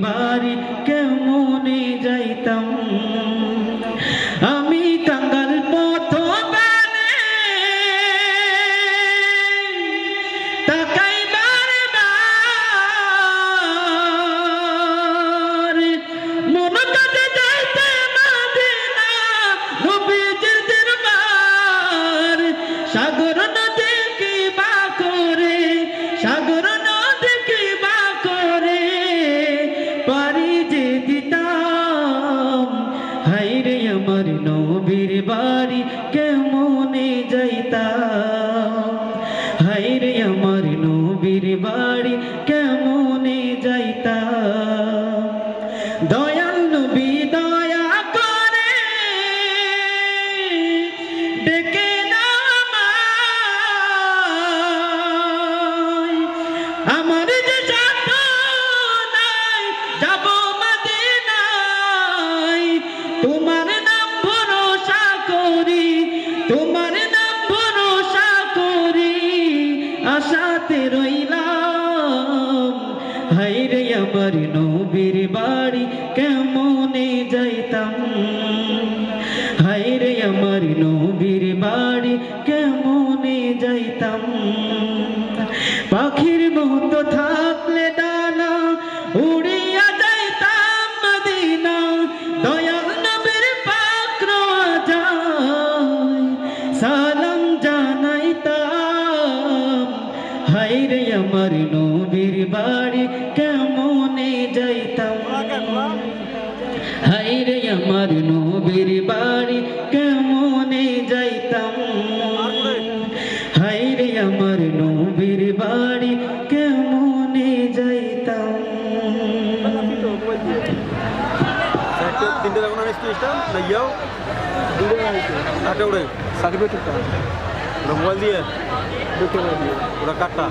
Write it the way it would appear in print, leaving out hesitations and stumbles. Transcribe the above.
বাড়ি কেমনে যাইতাম আমি কাঙ্গাল পথ বানে তাকাই বারবার মন কাটে যাইতে মদিনা নবীজির দরবার সাগর নদী কি বা করে সাগর নদী কি বা করে পারি যে দিতাম হায়রে আমার নবীর বাড়ি কেমনে যাইতাম হায়রে আমার নবীর বাড়ি কেমনে যাইতাম দয়াল নবী দয়া করে ডেকে নামায় আমার যে সাথ নাই যাব মদিনায় তোমার নাম ভরসা করি তোমার নাম ভরসা করি আশাতে রইলাম হায়রে আমার নবীর বাড়ি কেমনে যাইতাম হায়রে আমার নবীর বাড়ি কেমনে যাইতাম পাখির মতো থাকলে ডানা উড়িয়া যাইতাম মদিনা দয়াল নবীর পাক যায় সালাম জানাইতাম হায়রে আমার নবীর বাড়ি কেমনে যাইতাম হায়রে আমার নবীর বাড়ি কেমনে যাইতাম হায়রে আমার নবীর বাড়ি কেমনে যাইতাম তিনটে দেখুন স্টেজটা নাইয়াও কাটে উড়ে সার্টিফিকেট মোবাইল দিয়ে ওটা কাটটা